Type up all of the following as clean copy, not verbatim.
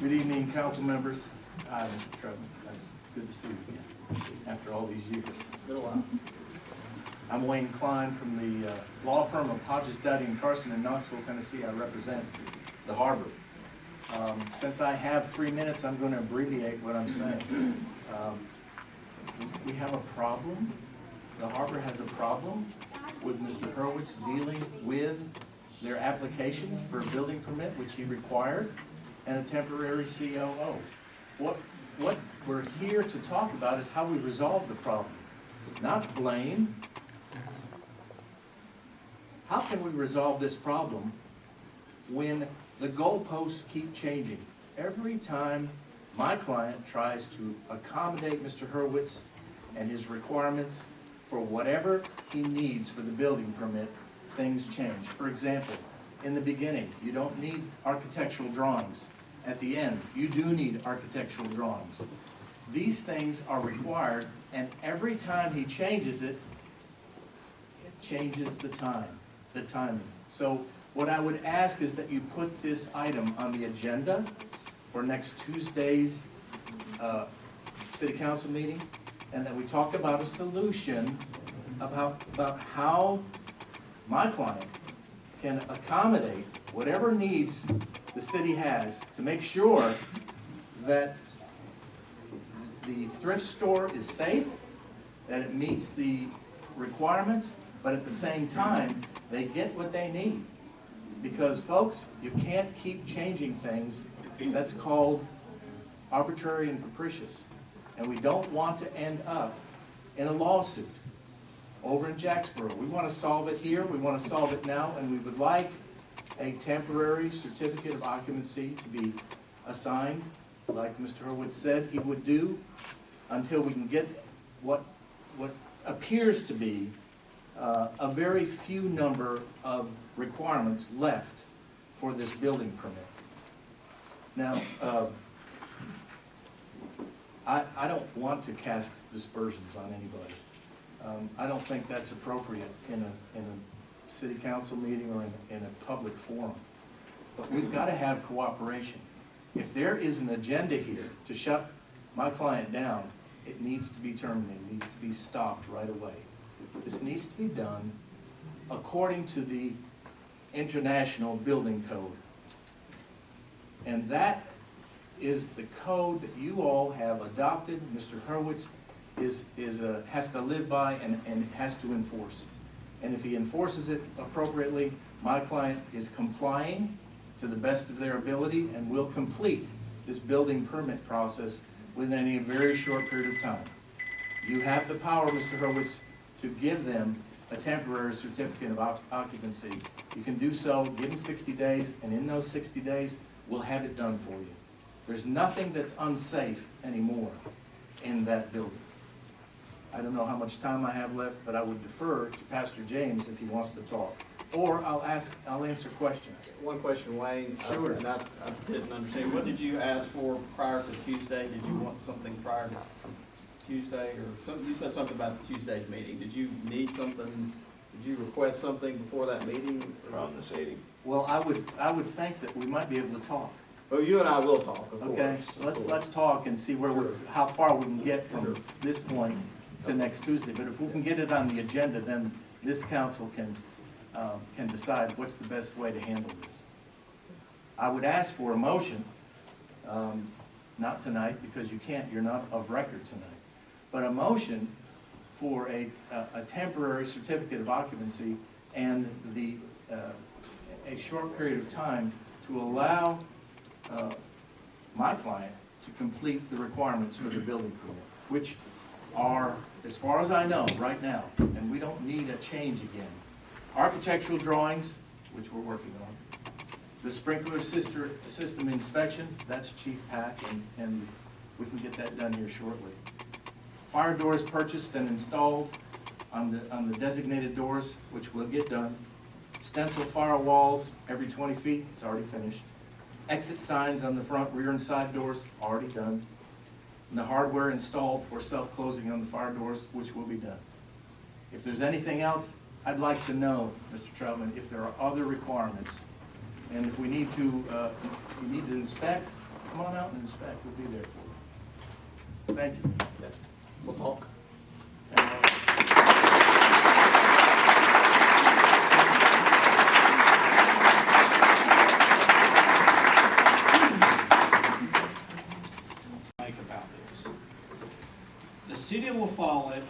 Good evening, council members. Mr. Trevor, it's good to see you again after all these years. Been a while. I'm Wayne Klein from the law firm of Hodges, Dowdy & Carson in Knoxville, Tennessee. I represent the harbor. Since I have 3 minutes, I'm going to abbreviate what I'm saying. We have a problem. The harbor has a problem with Mr. Hurwitz dealing with their application for a building permit, which he required, and a temporary COO. What we're here to talk about is how we resolve the problem, not blame. How can we resolve this problem when the goalposts keep changing? Every time my client tries to accommodate Mr. Hurwitz and his requirements for whatever he needs for the building permit, things change. For example, in the beginning, you don't need architectural drawings. At the end, you do need architectural drawings. These things are required, and every time he changes it, it changes the timing. So what I would ask is that you put this item on the agenda for next Tuesday's city council meeting, and that we talk about a solution about how my client can accommodate whatever needs the city has to make sure that the thrift store is safe, that it meets the requirements, but at the same time, they get what they need. Because folks, you can't keep changing things. That's called arbitrary and capricious. And we don't want to end up in a lawsuit over in Jacksboro. We want to solve it here, we want to solve it now, and we would like a temporary certificate of occupancy to be assigned, like Mr. Hurwitz said he would do, until we can get what appears to be a very few number of requirements left for this building permit. Now, I don't want to cast dispersions on anybody. I don't think that's appropriate in a city council meeting or in a public forum. But we've got to have cooperation. If there is an agenda here to shut my client down, it needs to be terminated, it needs to be stopped right away. This needs to be done according to the International Building Code. And that is the code that you all have adopted. Mr. Hurwitz has to live by and has to enforce. And if he enforces it appropriately, my client is complying to the best of their ability and will complete this building permit process within a very short period of time. You have the power, Mr. Hurwitz, to give them a temporary certificate of occupancy. You can do so, give them 60 days, and in those 60 days, we'll have it done for you. There's nothing that's unsafe anymore in that building. I don't know how much time I have left, but I would defer to Pastor James if he wants to talk. Or I'll answer questions. One question, Wayne. Sure. And I didn't understand. What did you ask for prior to Tuesday? Did you want something prior to Tuesday, or something? You said something about Tuesday's meeting. Did you need something? Did you request something before that meeting? From the city. Well, I would think that we might be able to talk. Well, you and I will talk, of Okay, course. let's talk and see where how far we can get from this point to next Tuesday. But if we can get it on the agenda, then this council can decide what's the best way to handle this. I would ask for a motion, not tonight because you're not of record tonight, but a motion for a temporary certificate of occupancy and a short period of time to allow my client to complete the requirements for the building permit, which are, as far as I know, right now, and we don't need a change again. Architectural drawings, which we're working on. The sprinkler system inspection, that's Chief Pack, and we can get that done here shortly. Fire doors purchased and installed on the designated doors, which will get done. Stencil firewalls every 20 feet, it's already finished. Exit signs on the front, rear, and side doors, already done. And the hardware installed for self-closing on the fire doors, which will be done. If there's anything else, I'd like to know, Mr. Troutman, if there are other requirements. And if we need to inspect, come on out and inspect, we'll be there for you. Thank you. We'll talk. Think about this. The city of LaFollette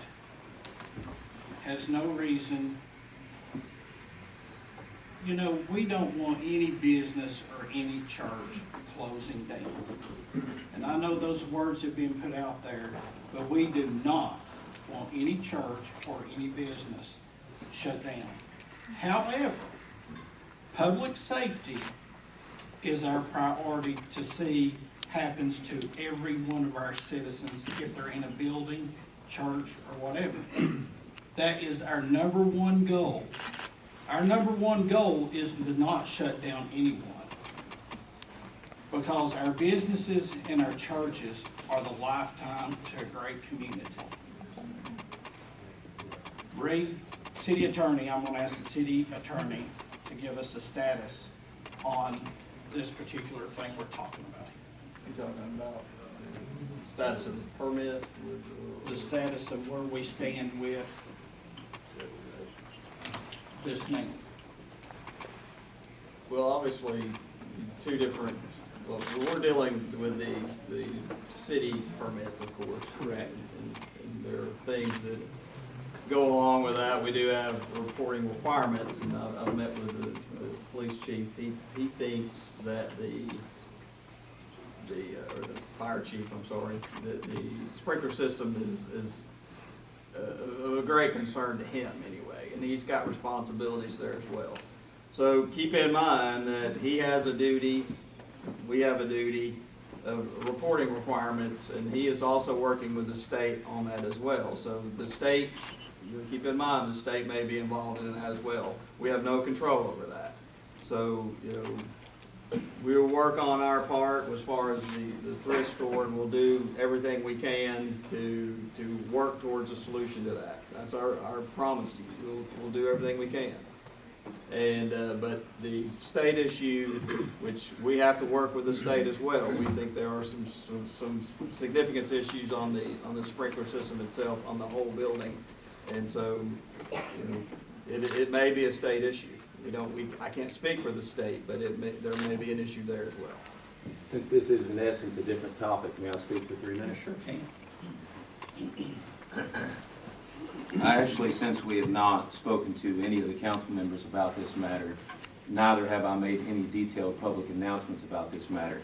has no reason, we don't want any business or any church closing down. And I know those words have been put out there, but we do not want any church or any business shut down. However, public safety is our priority to see happens to every one of our citizens if they're in a building, church, or whatever. That is our number one goal. Our number one goal is to not shut down anyone, because our businesses and our churches are the lifetime to a great community. City Attorney, I'm going to ask the City Attorney to give us a status on this particular thing we're talking about. You talking about status of the permit? The status of where we stand with this meeting. Well, obviously, we're dealing with the city permits, of course. Correct. And there are things that go along with that. We do have reporting requirements, and I've met with the police chief. He thinks that or the fire chief, I'm sorry, that the sprinkler system is a great concern to him anyway, and he's got responsibilities there as well. So keep in mind that he has a duty, we have a duty of reporting requirements, and he is also working with the state on that as well. So the state, keep in mind, the state may be involved in that as well. We have no control over that. So, we'll work on our part as far as the thrift store, and we'll do everything we can to work towards a solution to that. That's our promise to you. We'll do everything we can. And but the state issue, which we have to work with the state as well. We think there are some significant issues on the sprinkler system itself, on the whole building, and so it may be a state issue. I can't speak for the state, but there may be an issue there as well. Since this is in essence a different topic, may I speak for 3 minutes? Sure can. Actually, since we have not spoken to any of the council members about this matter, neither have I made any detailed public announcements about this matter.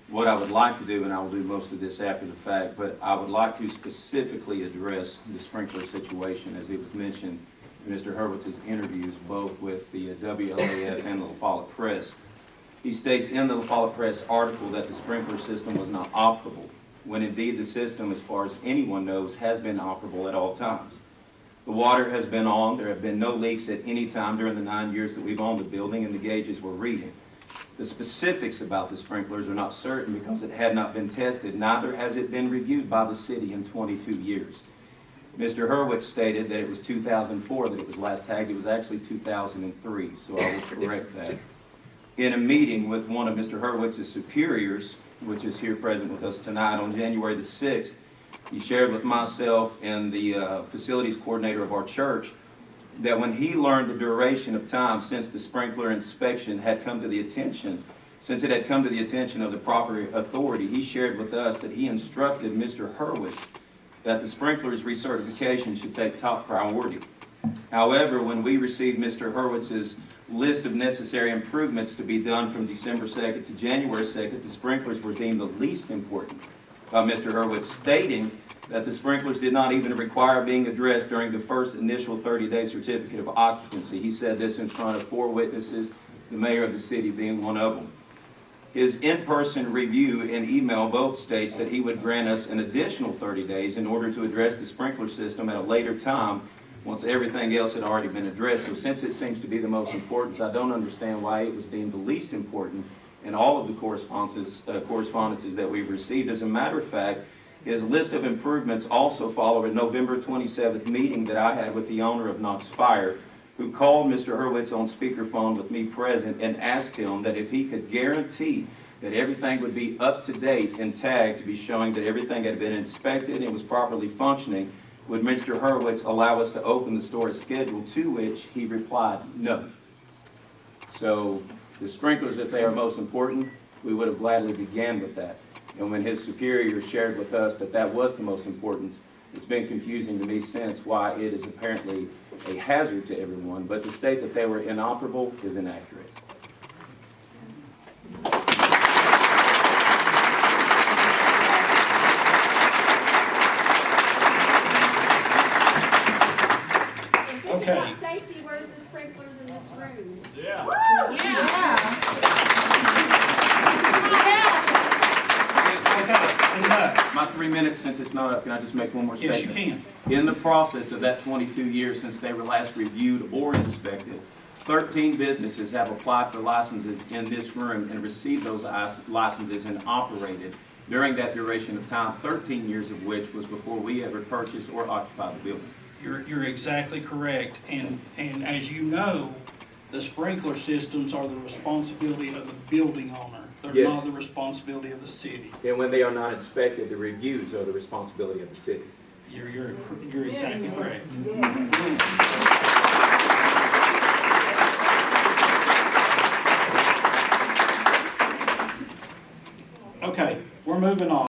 What I would like to do, and I will do most of this after the fact, but I would like to specifically address the sprinkler situation as it was mentioned in Mr. Hurwitz's interviews, both with the WLAF and the LaFollette Press. He states in the LaFollette Press article that the sprinkler system was not operable, when indeed the system, as far as anyone knows, has been operable at all times. The water has been on. There have been no leaks at any time during the 9 years that we've owned the building, and the gauges were reading. The specifics about the sprinklers are not certain because it had not been tested, neither has it been reviewed by the city in 22 years. Mr. Hurwitz stated that it was 2004 that it was last tagged. It was actually 2003, so I will correct that. In a meeting with one of Mr. Hurwitz's superiors, which is here present with us tonight, on January the 6th, he shared with myself and the facilities coordinator of our church that when he learned the duration of time since the sprinkler inspection had come to the attention, since it had come to the attention of the proper authority, he shared with us that he instructed Mr. Hurwitz that the sprinkler's recertification should take top priority. However, when we received Mr. Hurwitz's list of necessary improvements to be done from December 2nd to January 2nd, the sprinklers were deemed the least important by Mr. Hurwitz, stating that the sprinklers did not even require being addressed during the first initial 30-day certificate of occupancy. He said this in front of 4 witnesses, the mayor of the city being one of them. His in-person review and email both states that he would grant us an additional 30 days in order to address the sprinkler system at a later time once everything else had already been addressed. So since it seems to be the most important, I don't understand why it was deemed the least important in all of the correspondences that we've received. As a matter of fact, his list of improvements also follow a November 27th meeting that I had with the owner of Knox Fire, who called Mr. Hurwitz on speakerphone with me present and asked him that if he could guarantee that everything would be up to date and tagged to be showing that everything had been inspected and was properly functioning, would Mr. Hurwitz allow us to open the store as scheduled, to which he replied, no. So the sprinklers, if they are most important, we would have gladly began with that. And when his superior shared with us that that was the most important, it's been confusing to me since why it is apparently a hazard to everyone, but to state that they were inoperable is inaccurate. If it's Okay. about safety, where's the sprinklers in this room? Yeah. Okay, enough. My 3 minutes, since it's not up, can I just make one more Yes, statement? you can. In the process of that 22 years since they were last reviewed or inspected, 13 businesses have applied for licenses in this room and received those licenses and operated during that duration of time, 13 years of which was before we ever purchased or occupied the building. You're exactly correct, and as you know, the sprinkler systems are the responsibility of the building owner. They're Yes. not the responsibility of the city. And when they are not inspected, the reviews are the responsibility of the city. You're exactly correct. Okay, we're moving on.